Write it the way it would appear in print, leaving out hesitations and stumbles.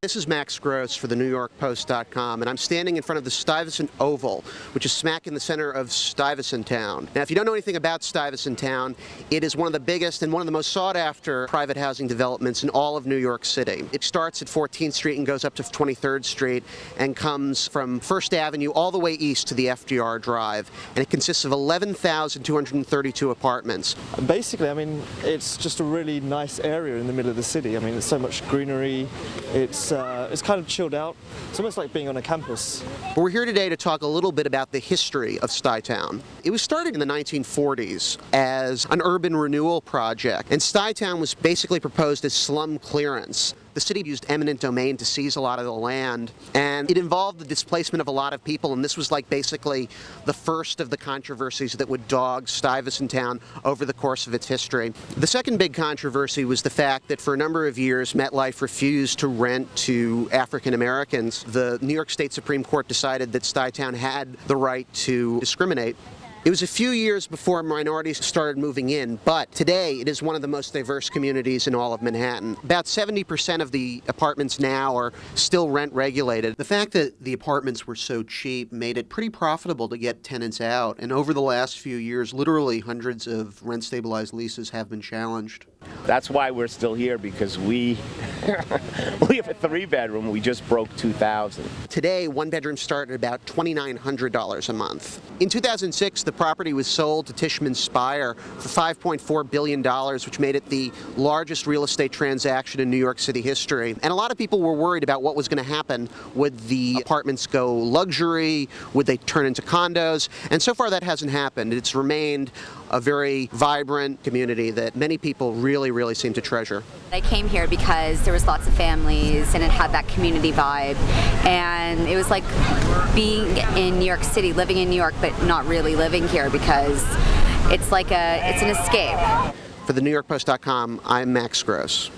This is Max Gross for the NewYorkPost.com, and I'm standing in front of the Stuyvesant Oval, which is smack in the center of Stuyvesant Town. Now, if you don't know anything about Stuyvesant Town, it is one of the biggest and one of the most sought-after private housing developments in all of New York City. It starts at 14th Street and goes up to 23rd Street and comes from First Avenue all the way east to the FDR Drive, and it consists of 11,232 apartments. Basically, I mean, it's just a really nice area in the middle of the city. I mean, there's so much greenery. It's kind of chilled out. It's almost like being on a campus. But we're here today to talk a little bit about the history of Stuytown. It was started in the 1940s as an urban renewal project, and Stuytown was basically proposed as slum clearance. The city used eminent domain to seize a lot of the land, and it involved the displacement of a lot of people, and this was like basically the first of the controversies that would dog Stuyvesant Town over the course of its history. The second big controversy was the fact that for a number of years MetLife refused to rent to African Americans. The New York State Supreme Court decided that Stuytown had the right to discriminate. It was a few years before minorities started moving in, but today it is one of the most diverse communities in all of Manhattan. About 70% of the apartments now are still rent regulated. The fact that the apartments were so cheap made it pretty profitable to get tenants out, and over the last few years, literally hundreds of rent-stabilized leases have been challenged. That's why we're still here, because we have a 3-bedroom. We just broke 2,000. Today, one bedrooms start at about $2,900 a month. In 2006, the property was sold to Tishman Speyer for $5.4 billion, which made it the largest real estate transaction in New York City history. And a lot of people were worried about what was going to happen. Would the apartments go luxury? Would they turn into condos? And so far that hasn't happened. It's remained a very vibrant community that many people really seem to treasure. I came here because there was lots of families and it had that community vibe, and it was like being in New York City, living in New York but not really living here, because it's an escape. For the NewYorkPost.com, I'm Max Gross.